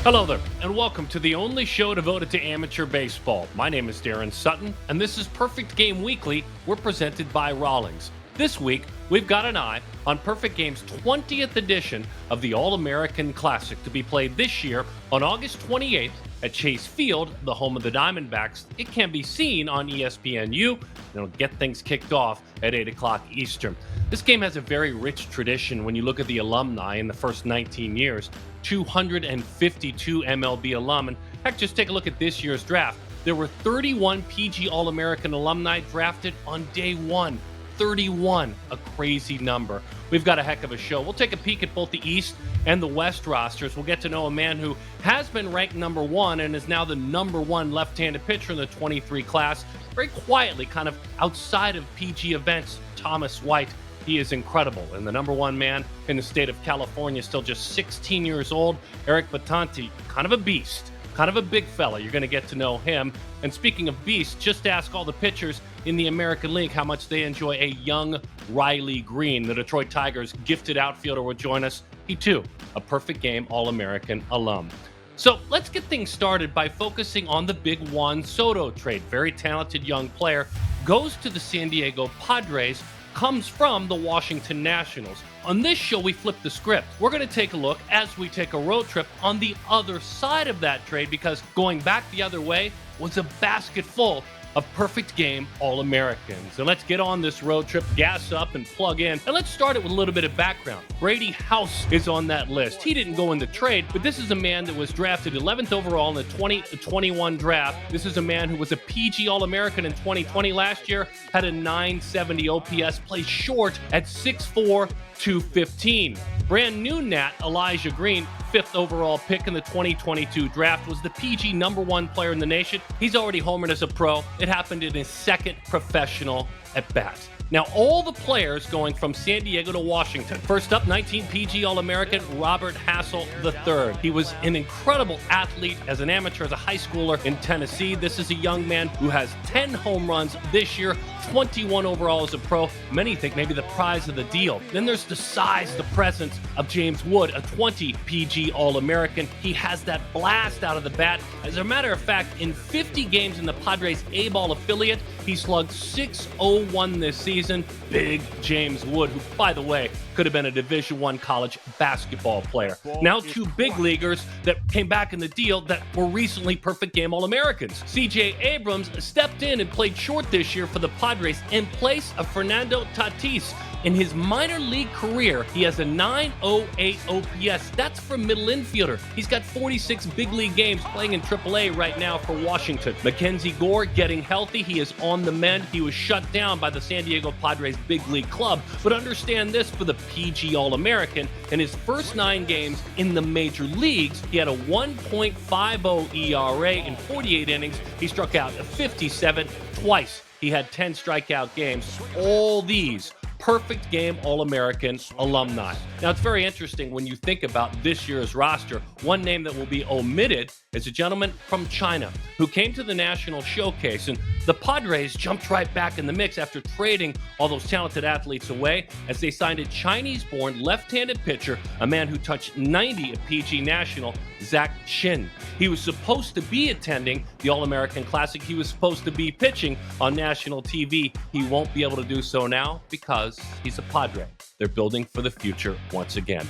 Hello there, and welcome to the only show devoted to amateur baseball. My name is Darren Sutton, and this is Perfect Game Weekly. We're presented by Rawlings. This week, we've got an eye on Perfect Game's 20th edition of the All-American Classic to be played this year on August 28th at Chase Field, the home of the Diamondbacks. It can be seen on ESPNU, and it'll get things kicked off at 8 o'clock Eastern. This game has a very rich tradition when you look at the alumni in the first 19 years. 252 MLB alum, and heck, just take a look at this year's draft. There were 31 PG All-American alumni drafted on day one. 31, a crazy number. We've got a heck of a show. We'll take a peek at both the East and the West rosters. We'll get to know a man who has been ranked number one and is now the number one left-handed pitcher in the 23 class. Very quietly, kind of outside of PG events, Thomas White. He is incredible, and the number one man in the state of California, still just 16 years old, Eric Bitonti, kind of a beast, kind of a big fella. You're going to get to know him. And speaking of beasts, just ask all the pitchers in the American League how much they enjoy a young Riley Greene. The Detroit Tigers' gifted outfielder will join us. He, too, a Perfect Game All-American alum. So let's get things started by focusing on the big Juan Soto trade. Very talented young player, goes to the San Diego Padres, comes from the Washington Nationals. On this show, we flip the script. We're going to take a look as we take a road trip on the other side of that trade, because going back the other way was a basket full of Perfect Game All-Americans. And let's get on this road trip, gas up and plug in. And let's start it with a little bit of background. Brady House is on that list. He didn't go in the trade, but this is a man that was drafted 11th overall in the 2021 draft. This is a man who was a PG All-American in 2020 last year, had a 970 OPS, plays short at 6'4", 215. Brand new Nat Elijah Greene, 5th overall pick in the 2022 draft, was the PG number one player in the nation. He's already homered as a pro. It happened in his second professional at bat. Now, all the players going from San Diego to Washington. First up, 19 PG All-American Robert Hassel III. He was an incredible athlete as an amateur, as a high schooler in Tennessee. This is a young man who has 10 home runs this year, 21 overall as a pro. Many think maybe the prize of the deal. Then there's the size, the presence of James Wood, a 20 PG All-American. He has that blast out of the bat. As a matter of fact, in 50 games in the Padres A-ball affiliate, he slugged .601 this season. Big James Wood, who, by the way, could have been a Division I college basketball player. Now two big leaguers that came back in the deal that were recently Perfect Game All-Americans. C.J. Abrams stepped in and played short this year for the Padres in place of Fernando Tatis. In his minor league career, he has a 908 OPS. That's for middle infielder. He's got 46 big league games playing in AAA right now for Washington. Mackenzie Gore getting healthy. He is on the mend. He was shut down by the San Diego Padres big league club. But understand this for the PG All-American. In his first 9 games in the major leagues, he had a 1.50 ERA in 48 innings. He struck out 57 twice. He had 10 strikeout games. All these Perfect Game All-American alumni. Now, it's very interesting when you think about this year's roster. One name that will be omitted is a gentleman from China who came to the National Showcase, and the Padres jumped right back in the mix after trading all those talented athletes away as they signed a Chinese-born left-handed pitcher, a man who touched 90 at PG National, Zach Chin. He was supposed to be attending the All-American Classic. He was supposed to be pitching on national TV. He won't be able to do so now because he's a Padre. They're building for the future once again.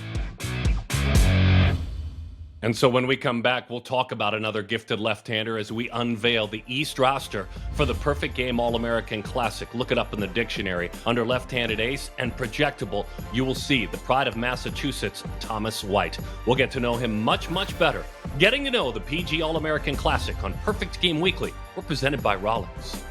And so when we come back, we'll talk about another gifted left-hander as we unveil the East roster for the Perfect Game All-American Classic. Look it up in the dictionary. Under left-handed ace and projectable, you will see the pride of Massachusetts, Thomas White. We'll get to know him much, much better. Getting to know the PG All-American Classic on Perfect Game Weekly. We're presented by Rawlings.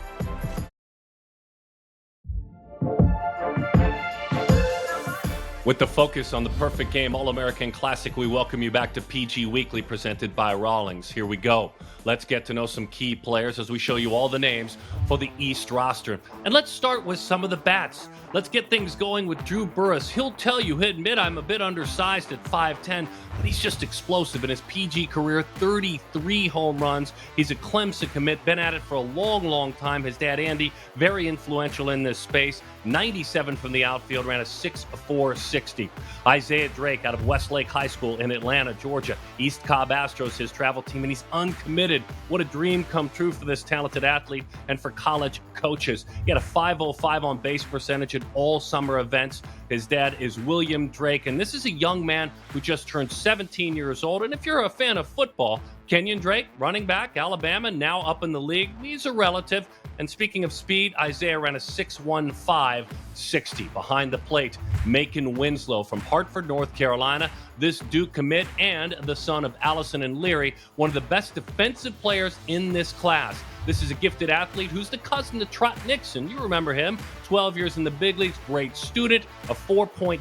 With the focus on the Perfect Game All-American Classic, we welcome you back to PG Weekly, presented by Rawlings. Here we go. Let's get to know some key players as we show you all the names for the East roster. And let's start with some of the bats. Let's get things going with Drew Burress. He'll tell you, he'll admit, I'm a bit undersized at 5'10", but he's just explosive in his PG career. 33 home runs. He's a Clemson commit, been at it for a long, long time. His dad, Andy, very influential in this space. 97 from the outfield, ran a 6.46 60. Isaiah Drake out of Westlake High School in Atlanta, Georgia. East Cobb Astros, his travel team, and he's uncommitted. What a dream come true for this talented athlete and for college coaches. He had a .505 on base percentage at all summer events. His dad is William Drake, and this is a young man who just turned 17 years old. And if you're a fan of football, Kenyon Drake, running back, Alabama, now up in the league. He's a relative. And speaking of speed, Isaiah ran a 6.15 60 behind the plate. Macon Winslow from Hartford, North Carolina. This Duke commit and the son of Allison and Leary, one of the best defensive players in this class. This is a gifted athlete who's the cousin to Trot Nixon. You remember him. 12 years in the big leagues, great student, a 4.6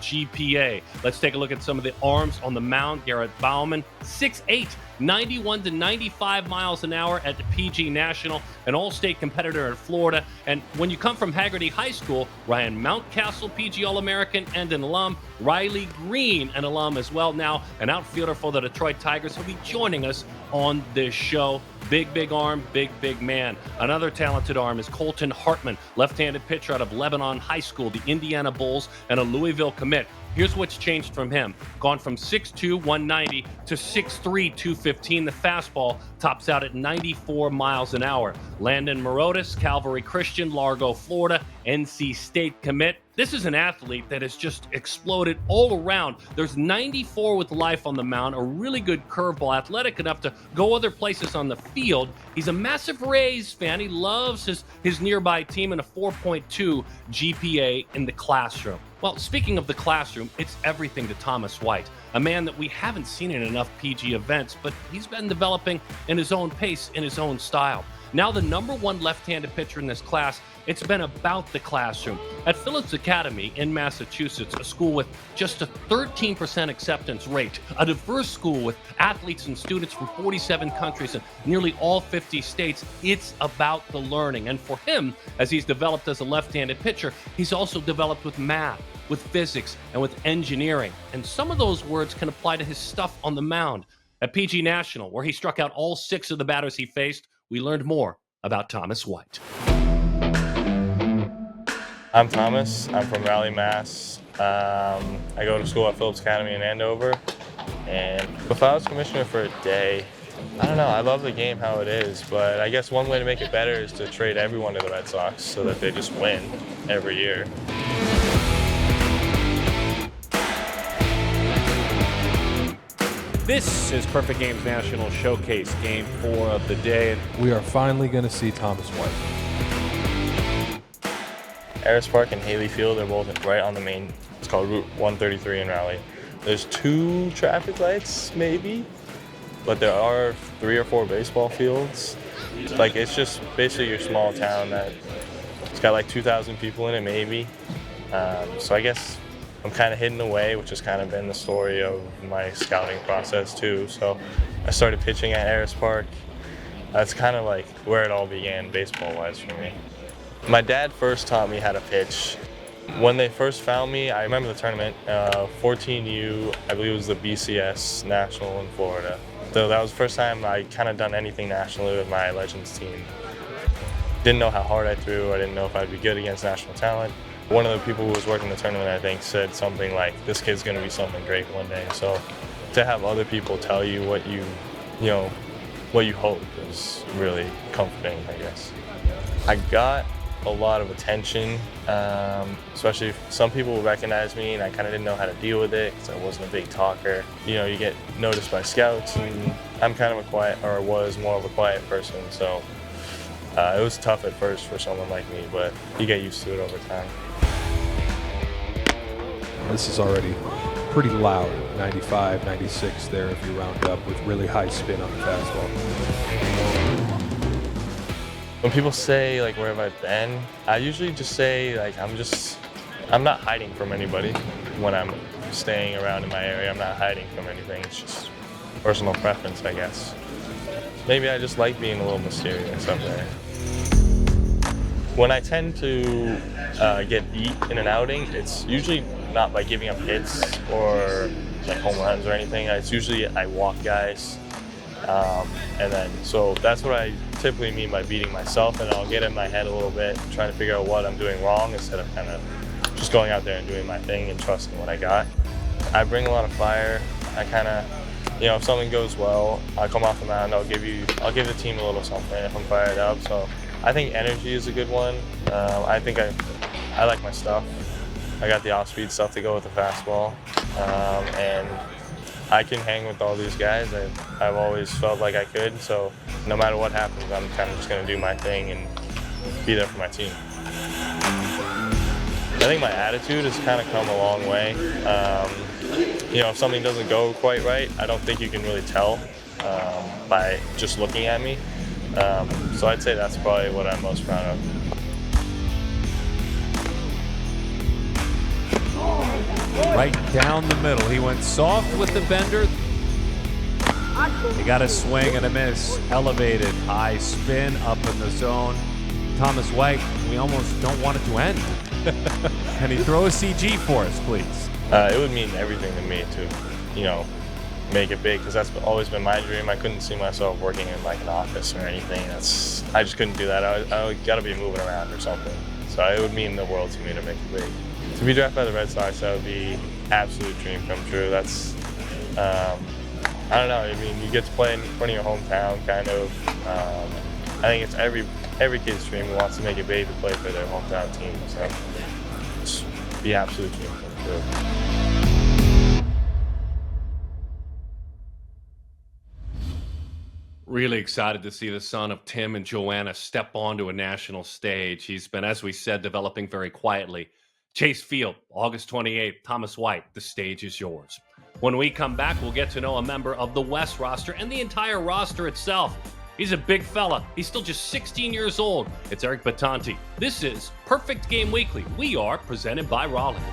GPA. Let's take a look at some of the arms on the mound. Garrett Bauman, 6'8", 91 to 95 miles an hour at the PG National, an all-state competitor in Florida. And when you come from Haggerty High School, Ryan Mountcastle, PG All-American and an alum. Riley Greene, an alum as well, now an outfielder for the Detroit Tigers. He'll be joining us on this show. Big arm, big man. Another talented arm is Colton Hartman, left-handed pitcher out of Lebanon High School, the Indiana Bulls, and a Louisville commit. Here's what's changed from him. Gone from 6'2", 190 to 6'3", 215. The fastball tops out at 94 miles an hour. Landon Morotis, Calvary Christian, Largo, Florida, NC State commit. This is an athlete that has just exploded all around. There's 94 with life on the mound, a really good curveball, athletic enough to go other places on the field. He's a massive Rays fan. He loves his nearby team and a 4.2 GPA in the classroom. Well, speaking of the classroom, it's everything to Thomas White, a man that we haven't seen in enough PG events, but he's been developing in his own pace, in his own style. Now the number one left-handed pitcher in this class, it's been about the classroom. At Phillips Academy in Massachusetts, a school with just a 13% acceptance rate, a diverse school with athletes and students from 47 countries and nearly all 50 states, it's about the learning. And for him, as he's developed as a left-handed pitcher, he's also developed with math, with physics, and with engineering. And some of those words can apply to his stuff on the mound. At PG National, where he struck out all 6 of the batters he faced, we learned more about Thomas White. I'm Thomas. I'm from Raleigh, Mass. I go to school at Phillips Academy in Andover. And if I was commissioner for a day, I don't know. I love the game how it is, but I guess one way to make it better is to trade everyone to the Red Sox so that they just win every year. This is Perfect Games National Showcase, Game 4 of the day. We are finally going to see Thomas White. Harris Park and Haley Field are both right on the main. It's called Route 133 in Raleigh. There's 2 traffic lights, maybe, but there are 3 or 4 baseball fields. Like, it's just basically your small town that it's got like 2,000 people in it, maybe. So I guess I'm kind of hidden away, which has kind of been the story of my scouting process too. So I started pitching at Harris Park. That's kind of like where it all began baseball-wise for me. My dad first taught me how to pitch. When they first found me, I remember the tournament, 14U, I believe it was the BCS National in Florida. So that was the first time I kind of done anything nationally with my Legends team. Didn't know how hard I threw. I didn't know if I'd be good against national talent. One of the people who was working the tournament, I think, said something like, this kid's going to be something great one day. So to have other people tell you what you hope is really comforting, I guess. I got a lot of attention, especially if some people recognize me and I kind of didn't know how to deal with it because I wasn't a big talker. You know, you get noticed by scouts, and I'm kind of was more of a quiet person, so it was tough at first for someone like me, but you get used to it over time. This is already pretty loud, 95, 96 there if you round up, with really high spin on the fastball. When people say, like, where have I been, I usually just say, like, I'm not hiding from anybody when I'm staying around in my area. I'm not hiding from anything. It's just personal preference, I guess. Maybe I just like being a little mysterious up there. When I tend to get beat in an outing, it's usually not by giving up hits or like home runs or anything. It's usually I walk guys. And then, so that's what I typically mean by beating myself, and I'll get in my head a little bit, trying to figure out what I'm doing wrong instead of kind of just going out there and doing my thing and trusting what I got. I bring a lot of fire. I kind of, if something goes well, I come off the mound, I'll give the team a little something if I'm fired up. So I think energy is a good one. I think I like my stuff. I got the off-speed stuff to go with the fastball, and I can hang with all these guys. I've always felt like I could, so no matter what happens, I'm kind of just going to do my thing and be there for my team. I think my attitude has kind of come a long way. If something doesn't go quite right, I don't think you can really tell by just looking at me. So I'd say that's probably what I'm most proud of. Right down the middle. He went soft with the bender. He got a swing and a miss. Elevated, high spin, up in the zone. Thomas White, we almost don't want it to end. Can he throw a CG for us, please? It would mean everything to me to, make it big, because that's always been my dream. I couldn't see myself working in like an office or anything. I just couldn't do that. I got to be moving around or something. So it would mean the world to me to make it big. To be drafted by the Red Sox, that would be absolute dream come true. That's, I don't know. I mean, you get to play in front of your hometown, kind of. I think it's every kid's dream who wants to make it big to play for their hometown team. So it's the absolute dream come true. Really excited to see the son of Tim and Joanna step onto a national stage. He's been, as we said, developing very quietly. Chase Field, August 28th, Thomas White, the stage is yours. When we come back, we'll get to know a member of the West roster and the entire roster itself. He's a big fella. He's still just 16 years old. It's Eric Bitonti. This is Perfect Game Weekly. We are presented by Rollins.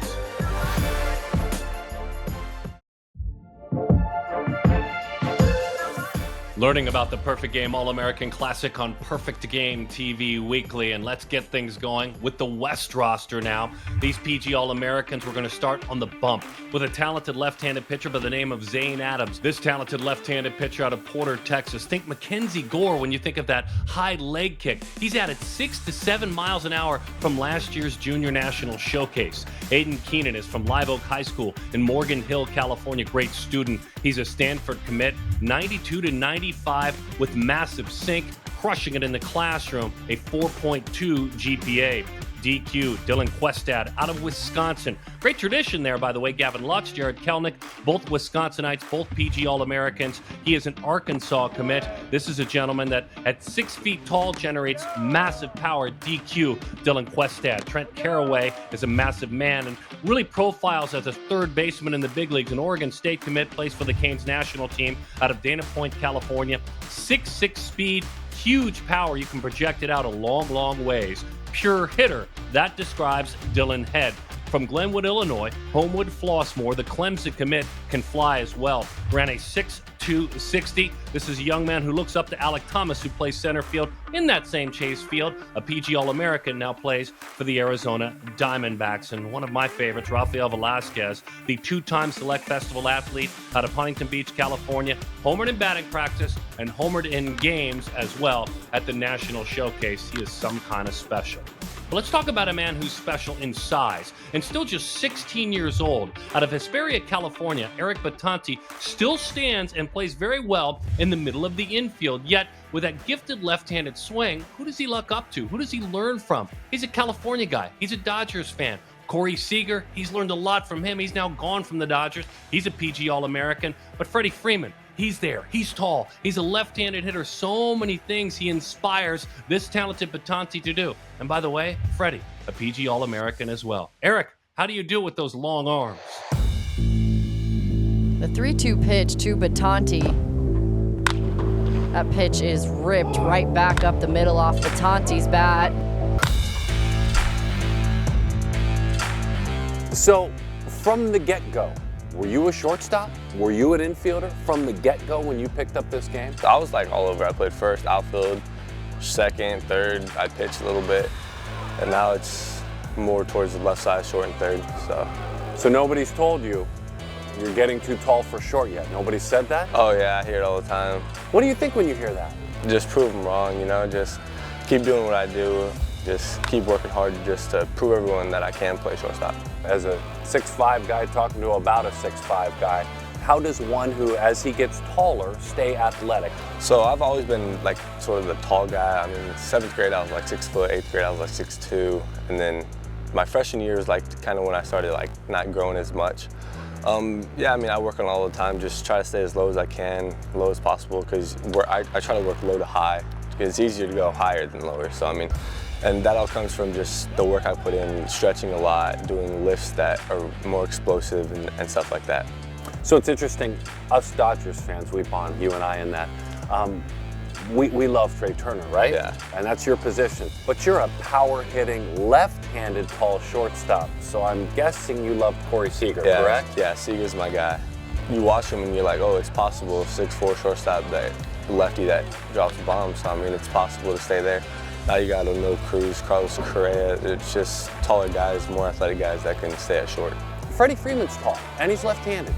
Learning about the Perfect Game All-American Classic on Perfect Game TV Weekly, and let's get things going with the West roster now. These PG All-Americans, we're going to start on the bump with a talented left-handed pitcher by the name of Zane Adams. This talented left-handed pitcher out of Porter, Texas. Think Mackenzie Gore when you think of that high leg kick. He's added 6 to 7 miles an hour from last year's Junior National Showcase. Aiden Keenan is from Live Oak High School in Morgan Hill, California. Great student. He's a Stanford commit, 92 to 95 with massive sink, crushing it in the classroom, a 4.2 GPA. DQ, Dylan Questad out of Wisconsin. Great tradition there, by the way. Gavin Lutz, Jared Kelnick, both Wisconsinites, both PG All-Americans. He is an Arkansas commit. This is a gentleman that at 6 feet tall generates massive power. DQ, Dylan Questad. Trent Caraway is a massive man and really profiles as a third baseman in the big leagues. An Oregon State commit, plays for the Canes national team out of Dana Point, California. 6'6" speed, huge power. You can project it out a long, long ways. Pure hitter. That describes Dylan Head. From Glenwood, Illinois, Homewood Flossmoor, the Clemson commit can fly as well. Ran a 6'2", 60. This is a young man who looks up to Alec Thomas, who plays center field in that same Chase Field. A PG All-American, now plays for the Arizona Diamondbacks. And one of my favorites, Rafael Velasquez, the two-time Select Festival athlete out of Huntington Beach, California. Homered in batting practice and homered in games as well at the National Showcase. He is some kind of special. But let's talk about a man who's special in size and still just 16 years old. Out of Hesperia, California, Eric Bitonti still stands and plays very well in the middle of the infield. Yet, with that gifted left-handed swing, who does he look up to? Who does he learn from? He's a California guy. He's a Dodgers fan. Corey Seager, he's learned a lot from him. He's now gone from the Dodgers. He's a PG All-American. But Freddie Freeman, he's there. He's tall. He's a left-handed hitter. So many things he inspires this talented Bitonti to do. And by the way, Freddie, a PG All-American as well. Eric, how do you do with those long arms? The 3-2 pitch to Bitonti. That pitch is ripped right back up the middle off Bitonti's bat. So, from the get-go, were you a shortstop? Were you an infielder from the get-go when you picked up this game? I was like all over. I played first, outfield, second, third. I pitched a little bit, and now it's more towards the left side, short and third. So nobody's told you you're getting too tall for short yet? Nobody said that? Oh yeah, I hear it all the time. What do you think when you hear that? Just prove them wrong, just keep doing what I do. Just keep working hard just to prove everyone that I can play shortstop. As a 6'5" guy talking to about a 6'5" guy, how does one who, as he gets taller, stay athletic? So I've always been like sort of the tall guy. I mean, 7th grade I was like 6 foot, 8th grade I was like 6'2", and then my freshman year is like kind of when I started like not growing as much. Yeah, I mean, I work on all the time, just try to stay as low as I can, low as possible, because I try to work low to high, because it's easier to go higher than lower. So I mean, and that all comes from just the work I put in, stretching a lot, doing lifts that are more explosive and stuff like that. So it's interesting, us Dodgers fans, we bond, you and I, in that. We love Trey Turner, right? Yeah. And that's your position. But you're a power-hitting, left-handed tall shortstop. So I'm guessing you love Corey Seager, correct? Yeah, Seager's my guy. You watch him and you're like, oh, it's possible, 6'4" shortstop, that lefty that drops bombs. So I mean, it's possible to stay there. Now you got O'Neal Cruz, Carlos Correa. It's just taller guys, more athletic guys that can stay at short. Freddie Freeman's tall, and he's left-handed.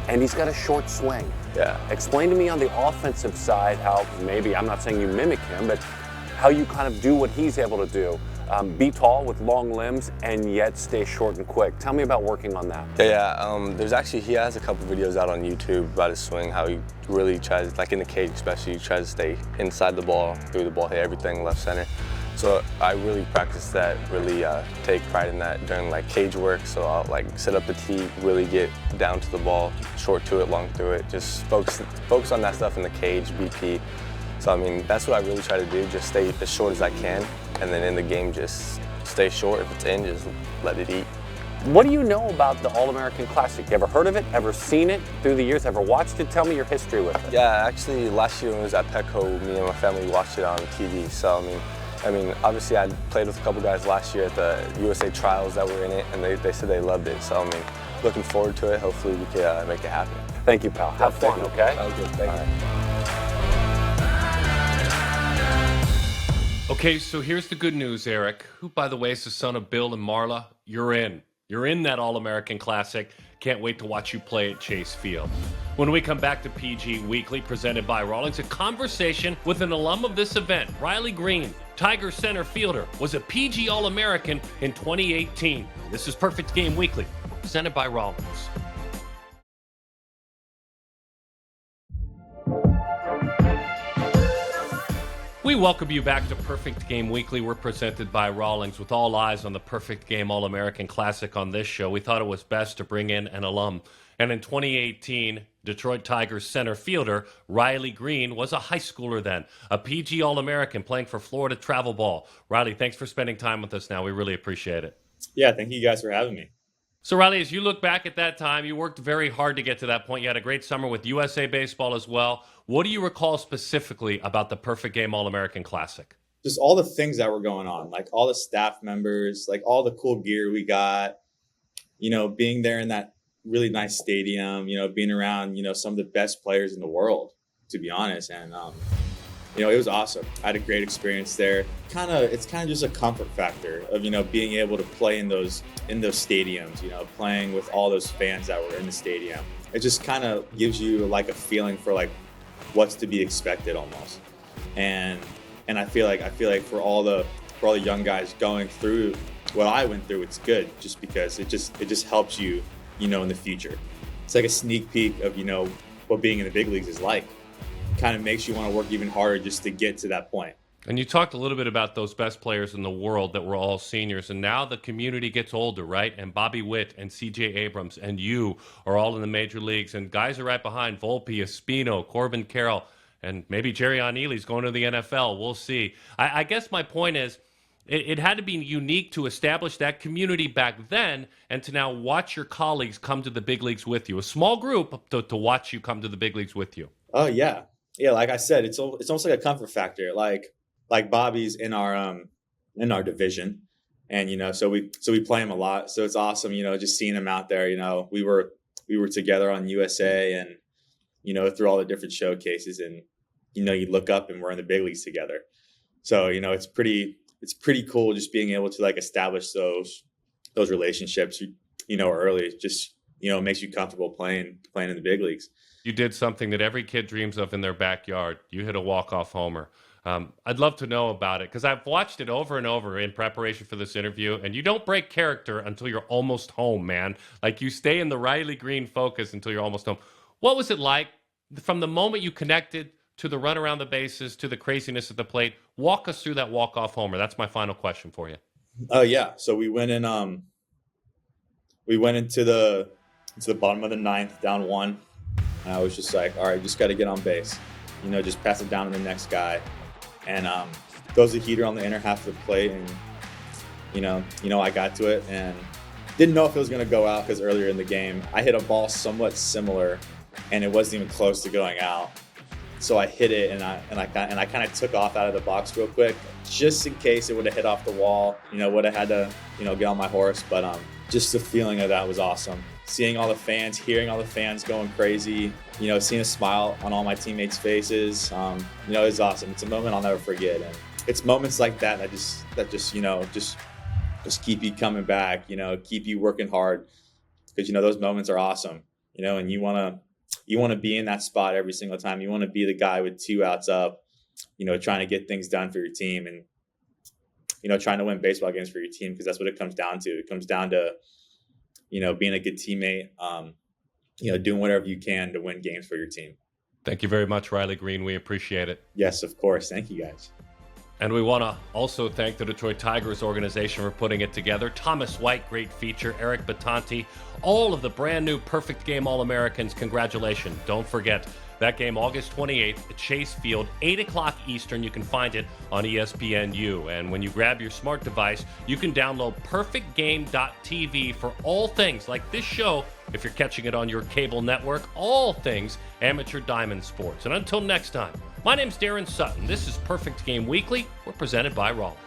And he's got a short swing. Yeah. Explain to me on the offensive side how, maybe, I'm not saying you mimic him, but how you kind of do what he's able to do. Be tall with long limbs and yet stay short and quick. Tell me about working on that. There's actually, he has a couple videos out on YouTube about his swing, how he really tries, like in the cage especially, he tries to stay inside the ball, through the ball, hit everything left center. So I really practice that, really take pride in that during like cage work. So I'll like set up the tee, really get down to the ball, short to it, long through it, just focus on that stuff in the cage, BP. So I mean, that's what I really try to do, just stay as short as I can, and then in the game just stay short. If it's in, just let it eat. What do you know about the All-American Classic? You ever heard of it? Ever seen it through the years? Ever watched it? Tell me your history with it. Yeah, actually last year when I was at Petco, me and my family watched it on TV. So I mean, obviously I played with a couple guys last year at the USA trials that were in it, and they said they loved it. So I mean, looking forward to it. Hopefully we can make it happen. Thank you, pal. Have fun, okay? That was good, thank you. Okay, so here's the good news, Eric, who, by the way, is the son of Bill and Marla. You're in. You're in that All-American Classic. Can't wait to watch you play at Chase Field. When we come back to PG Weekly, presented by Rawlings, a conversation with an alum of this event, Riley Greene, Tiger center fielder, was a PG All-American in 2018. This is Perfect Game Weekly, presented by Rawlings. We welcome you back to Perfect Game Weekly. We're presented by Rawlings with all eyes on the Perfect Game All-American Classic on this show. We thought it was best to bring in an alum. And in 2018, Detroit Tigers center fielder Riley Greene was a high schooler then, a PG All-American playing for Florida Travel Ball. Riley, thanks for spending time with us now. We really appreciate it. Yeah, thank you guys for having me. So, Riley, as you look back at that time, you worked very hard to get to that point. You had a great summer with USA Baseball as well. What do you recall specifically about the Perfect Game All-American Classic? Just all the things that were going on, like all the staff members, like all the cool gear we got, being there in that really nice stadium, being around, some of the best players in the world, to be honest. And, it was awesome. I had a great experience there. It's kind of just a comfort factor of, being able to play in those stadiums, playing with all those fans that were in the stadium. It just kind of gives you like a feeling for like what's to be expected almost. And I feel like for all the young guys going through what I went through, it's good just because it just helps you, in the future. It's like a sneak peek of, what being in the big leagues is like. Kind of makes you want to work even harder just to get to that point. And you talked a little bit about those best players in the world that were all seniors, and now the community gets older, right? And Bobby Witt and C.J. Abrams and you are all in the major leagues, and guys are right behind Volpe, Espino, Corbin Carroll, and maybe Jerry O'Neal's going to the NFL. We'll see. I guess my point is it had to be unique to establish that community back then and to now watch your colleagues come to the big leagues with you. A small group to watch you come to the big leagues with you. Oh, yeah. Yeah, like I said, it's almost like a comfort factor. Like Bobby's in our division, and so we play him a lot. So it's awesome, just seeing him out there. We were together on USA, and through all the different showcases, and you look up and we're in the big leagues together. So it's pretty cool just being able to like establish those relationships early. It just makes you comfortable playing in the big leagues. You did something that every kid dreams of in their backyard. You hit a walk-off homer. I'd love to know about it because I've watched it over and over in preparation for this interview, and you don't break character until you're almost home, man. Like you stay in the Riley Greene focus until you're almost home. What was it like from the moment you connected to the run around the bases to the craziness at the plate? Walk us through that walk-off homer. That's my final question for you. Oh yeah. So we went in. We went into the bottom of the ninth, down 1. And I was just like, all right, just got to get on base. Just pass it down to the next guy. And throws a heater on the inner half of the plate, and I got to it and didn't know if it was going to go out because earlier in the game I hit a ball somewhat similar, and it wasn't even close to going out. So I hit it, and I kind of took off out of the box real quick, just in case it would have hit off the wall. Would have had to get on my horse, but just the feeling of that was awesome. Seeing all the fans, hearing all the fans going crazy, seeing a smile on all my teammates' faces, it was awesome. It's a moment I'll never forget, and it's moments like that that just keep you coming back, keep you working hard, because those moments are awesome, and you want to be in that spot every single time. You want to be the guy with 2 outs up, trying to get things done for your team, and trying to win baseball games for your team, because that's what it comes down to. It comes down to being a good teammate, doing whatever you can to win games for your team. Thank you very much, Riley Greene. We appreciate it. Yes, of course. Thank you, guys. And we want to also thank the Detroit Tigers organization for putting it together. Thomas White, great feature. Eric Bitonti, all of the brand new Perfect Game All-Americans. Congratulations. Don't forget that game, August 28th at Chase Field, 8 o'clock Eastern. You can find it on ESPNU. And when you grab your smart device, you can download perfectgame.tv for all things like this show, if you're catching it on your cable network, all things amateur diamond sports. And until next time, my name's Darren Sutton. This is Perfect Game Weekly. We're presented by Rollins.